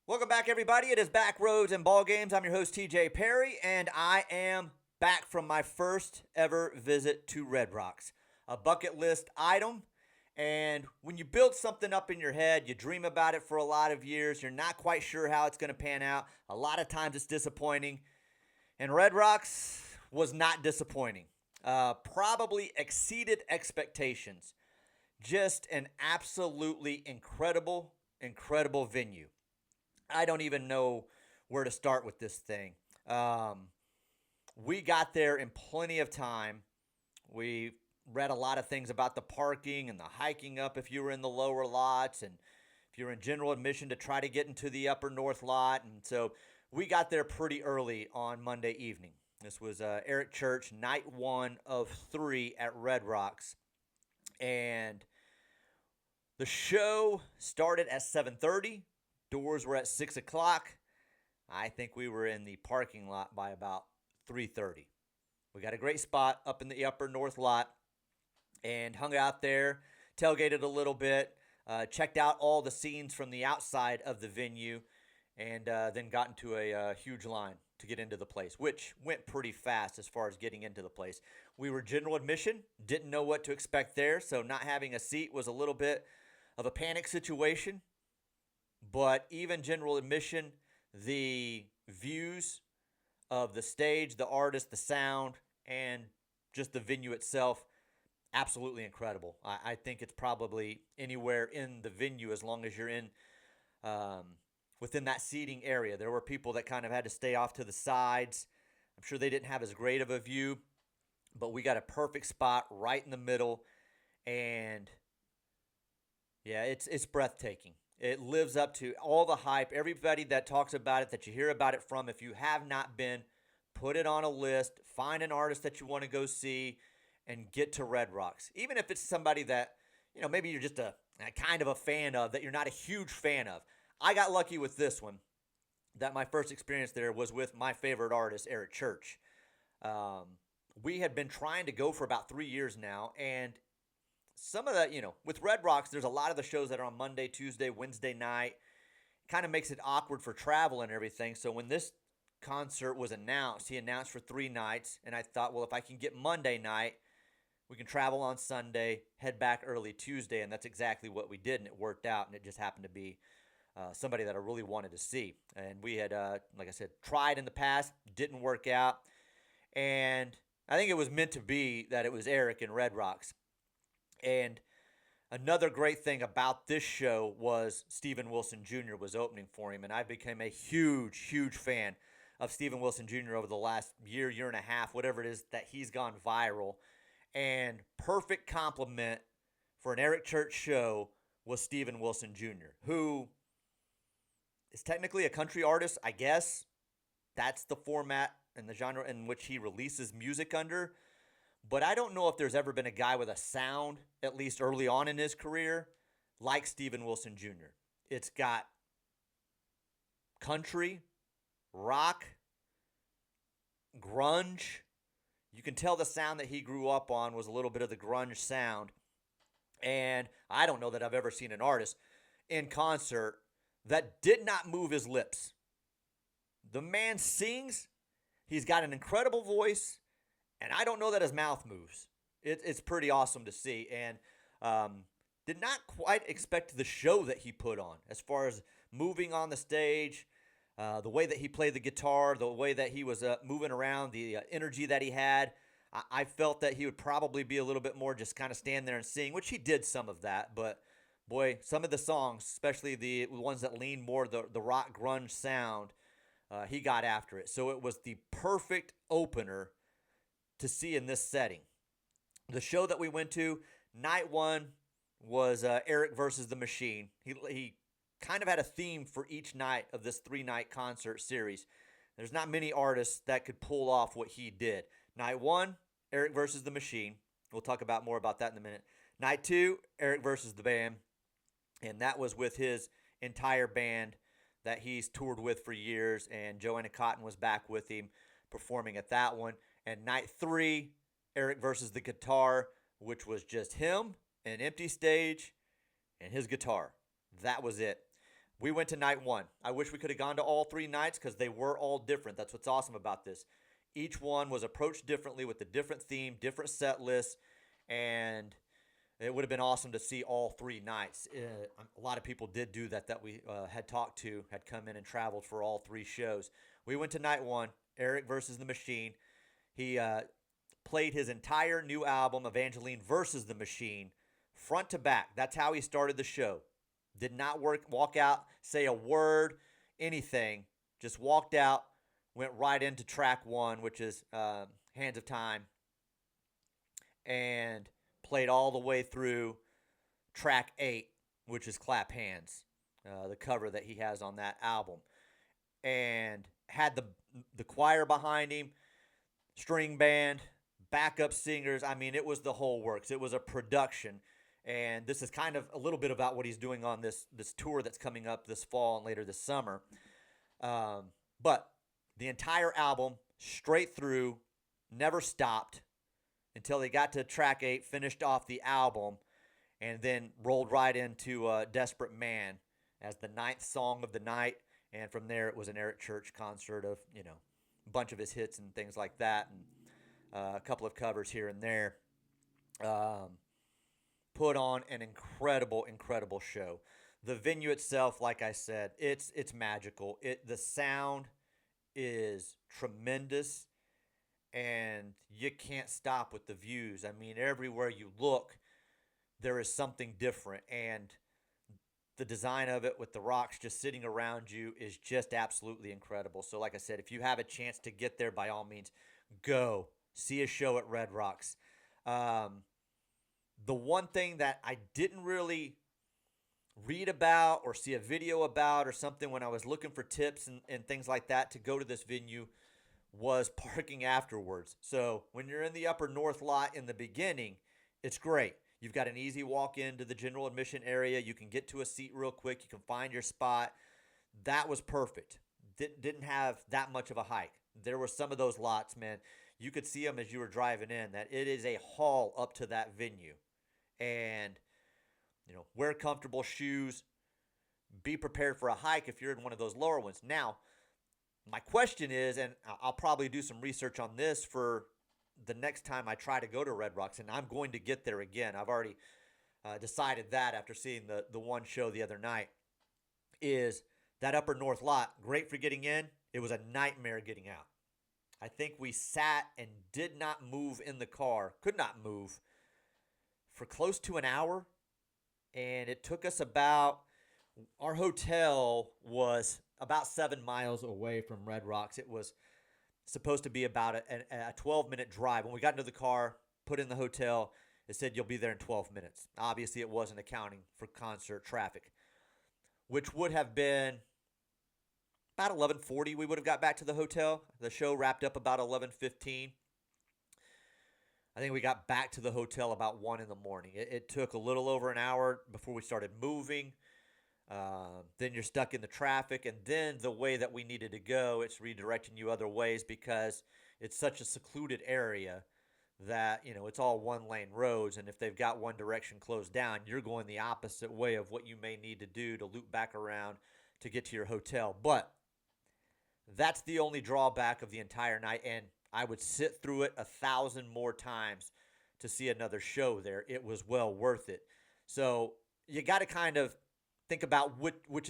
Welcome back, everybody. It is Back Roads and Ball Games. I'm your host, TJ Perry, and I am back from my first ever visit to Red Rocks, a bucket list item. And when you build something up in your head, you dream about it for a lot of years. You're not quite sure how it's going to pan out. A lot of times it's disappointing. And Red Rocks was not disappointing. Probably exceeded expectations. Just an absolutely incredible venue. I don't even know where to start with this thing. We got there in plenty of time. We read a lot of things about the parking and the hiking up if you were in the lower lots and if you're in general admission to try to get into the upper north lot. And so we got there pretty early on Monday evening. This was ericchurch, night 1 of 3 at Red Rocks. And the show started at 7:30. Doors were at 6 o'clock. I think we were in the parking lot by about 3:30. We got a great spot up in the upper north lot and hung out there, tailgated a little bit, checked out all the scenes from the outside of the venue, and then got into a huge line to get into the place, which went pretty fast as far as getting into the place. We were general admission, didn't know what to expect there, so not having a seat was a little bit of a panic situation. But even general admission, the views of the stage, the artist, the sound, and just the venue itself, absolutely incredible. I think it's probably anywhere in the venue as long as you're in within that seating area. There were people that kind of had to stay off to the sides. I'm sure they didn't have as great of a view, but we got a perfect spot right in the middle. And yeah, it's breathtaking. It lives up to all the hype. Everybody that talks about it, that you hear about it from, if you have not been, put it on a list. Find an artist that you want to go see and get to Red Rocks. Even if it's somebody that, maybe you're just a kind of a fan of, that you're not a huge fan of. I got lucky with this one, that my first experience there was with my favorite artist, ericchurch. We had been trying to go for about 3 years now, and some of the, with Red Rocks, there's a lot of the shows that are on Monday, Tuesday, Wednesday night. Kind of makes it awkward for travel and everything. So when this concert was announced, he announced for 3 nights. And I thought, well, if I can get Monday night, we can travel on Sunday, head back early Tuesday. And that's exactly what we did. And it worked out. And it just happened to be somebody that I really wanted to see. And we had, like I said, tried in the past, didn't work out. And I think it was meant to be that it was Eric and Red Rocks. And another great thing about this show was Stephen Wilson Jr. was opening for him, and I became a huge fan of Stephen Wilson Jr. over the last year and a half, whatever it is that he's gone viral. And perfect compliment for an ericchurch show was Stephen Wilson Jr., who is technically a country artist, I guess. That's the format and the genre in which he releases music under. But I don't know if there's ever been a guy with a sound, at least early on in his career, like Stephen Wilson Jr. It's got country, rock, grunge. You can tell the sound that he grew up on was a little bit of the grunge sound. And I don't know that I've ever seen an artist in concert that did not move his lips. The man sings. He's got an incredible voice. And I don't know that his mouth moves. It's pretty awesome to see. And did not quite expect the show that he put on as far as moving on the stage, the way that he played the guitar, the way that he was moving around, the energy that he had. I felt that he would probably be a little bit more just kind of stand there and sing, which he did some of that. But, boy, some of the songs, especially the ones that lean more the rock grunge sound, he got after it. So it was the perfect opener to see in this setting. The show that we went to, night 1, was Eric versus the Machine. He kind of had a theme for each night of this 3-night concert series. There's not many artists that could pull off what he did. Night 1, Eric versus the Machine. We'll talk about more about that in a minute. Night 2, Eric versus the band. And that was with his entire band that he's toured with for years. And Joanna Cotton was back with him performing at that one. And night 3, Eric versus the guitar, which was just him, an empty stage, and his guitar. That was it. We went to night one. I wish we could have gone to all 3 nights because they were all different. That's what's awesome about this. Each one was approached differently with a different theme, different set list, and it would have been awesome to see all 3 nights. A lot of people did do that we had talked to, had come in and traveled for all 3 shows. We went to night one, Eric versus the Machine. He played his entire new album, Evangeline versus the Machine, front to back. That's how he started the show. Did not walk out, say a word, anything. Just walked out, went right into track one, which is Hands of Time, and played all the way through track 8, which is Clap Hands, the cover that he has on that album. And had the choir behind him, string band, backup singers. I mean, it was the whole works. It was a production. And this is kind of a little bit about what he's doing on this tour that's coming up this fall and later this summer. But the entire album, straight through, never stopped until they got to track 8, finished off the album, and then rolled right into Desperate Man as the 9th song of the night. And from there, it was an Eric Church concert of, a bunch of his hits and things like that, and a couple of covers here and there. Put on an incredible, incredible show. The venue itself, like I said, it's magical. The sound is tremendous, and you can't stop with the views. I mean, everywhere you look, there is something different, and the design of it with the rocks just sitting around you is just absolutely incredible. So like I said, if you have a chance to get there, by all means, go see a show at Red Rocks. The one thing that I didn't really read about or see a video about or something when I was looking for tips and things like that to go to this venue was parking afterwards. So when you're in the upper north lot in the beginning, it's great. You've got an easy walk into the general admission area. You can get to a seat real quick. You can find your spot. That was perfect. Didn't have that much of a hike. There were some of those lots, man. You could see them as you were driving in, that it is a haul up to that venue. And, wear comfortable shoes. Be prepared for a hike if you're in one of those lower ones. Now, my question is, and I'll probably do some research on this for the next time I try to go to Red Rocks, and I'm going to get there again. I've already decided that after seeing the one show the other night, is that upper north lot, great for getting in. It was a nightmare getting out. I think we sat and did not move in the car, could not move, for close to an hour. And it took us our hotel was about 7 miles away from Red Rocks. It was supposed to be about a 12-minute drive. When we got into the car, put in the hotel, it said you'll be there in 12 minutes. Obviously, it wasn't accounting for concert traffic, which would have been about 11:40. We would have got back to the hotel. The show wrapped up about 11:15. I think we got back to the hotel about 1 in the morning. It took a little over an hour before we started moving. Then you're stuck in the traffic, and then the way that we needed to go, it's redirecting you other ways because it's such a secluded area that, it's all one-lane roads, and if they've got one direction closed down, you're going the opposite way of what you may need to do to loop back around to get to your hotel. But that's the only drawback of the entire night, and I would sit through it 1,000 more times to see another show there. It was well worth it. So you got to kind of think about which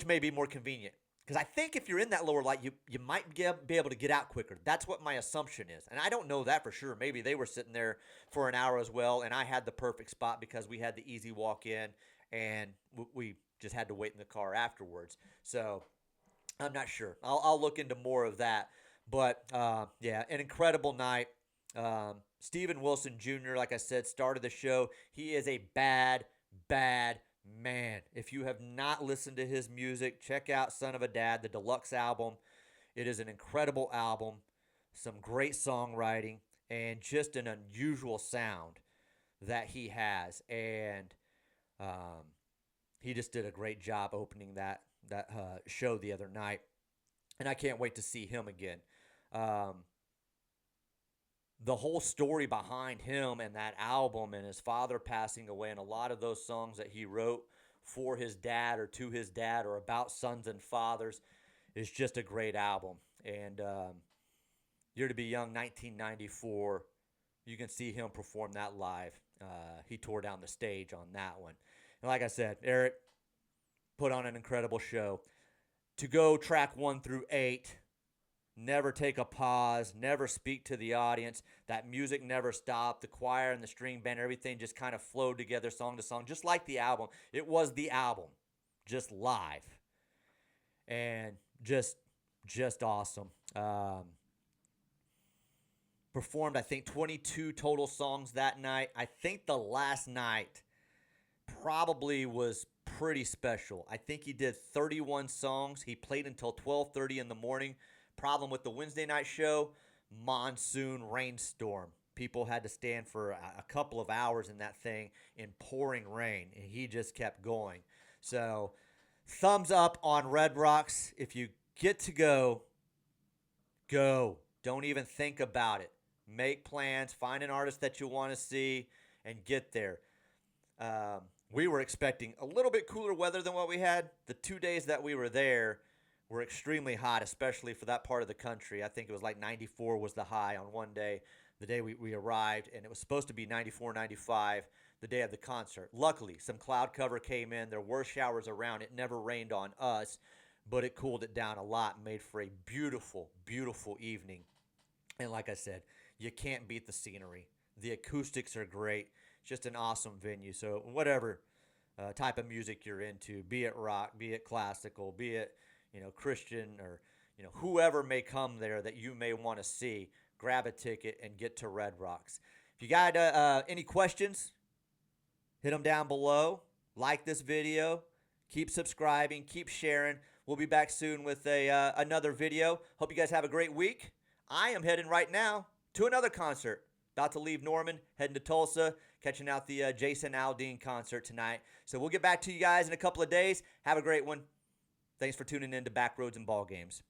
may be more convenient. Because I think if you're in that lower light, you might be able to get out quicker. That's what my assumption is. And I don't know that for sure. Maybe they were sitting there for an hour as well, and I had the perfect spot because we had the easy walk in, and we just had to wait in the car afterwards. So I'm not sure. I'll look into more of that. But, yeah, an incredible night. Stephen Wilson Jr., like I said, started the show. He is a bad man. If you have not listened to his music, check out Son of a Dad, the deluxe album. It is an incredible album, some great songwriting, and just an unusual sound that he has. And he just did a great job opening that show the other night. And I can't wait to see him again. The whole story behind him and that album and his father passing away and a lot of those songs that he wrote for his dad or to his dad or about sons and fathers. It's just a great album. And Year to Be Young, 1994, you can see him perform that live. He tore down the stage on that one. And like I said, Eric put on an incredible show. To go track 1 through 8, never take a pause, never speak to the audience. That music never stopped. The choir and the string band, everything just kind of flowed together song to song, just like the album. It was the album, just live. And just awesome. Performed, I think, 22 total songs that night. I think the last night probably was pretty special. I think he did 31 songs. He played until 12:30 in the morning. Problem with the Wednesday night show, monsoon rainstorm. People had to stand for a couple of hours in that thing in pouring rain, and he just kept going. So, thumbs up on Red Rocks. If you get to go, go. Don't even think about it. Make plans, find an artist that you want to see, and get there. We were expecting a little bit cooler weather than what we had. The 2 days that we were there were extremely hot, especially for that part of the country. I think it was like 94 was the high on one day, the day we arrived, and it was supposed to be 94, 95 the day of the concert. Luckily, some cloud cover came in. There were showers around. It never rained on us, but it cooled it down a lot and made for a beautiful, beautiful evening. And like I said, you can't beat the scenery. The acoustics are great. It's just an awesome venue. So whatever type of music you're into, be it rock, be it classical, be it Christian, or whoever may come there that you may want to see, grab a ticket and get to Red Rocks. If you got any questions, hit them down below. Like this video. Keep subscribing. Keep sharing. We'll be back soon with another video. Hope you guys have a great week. I am heading right now to another concert. About to leave Norman, heading to Tulsa, catching out the Jason Aldean concert tonight. So we'll get back to you guys in a couple of days. Have a great one. Thanks for tuning in to Backroads and Ball Games.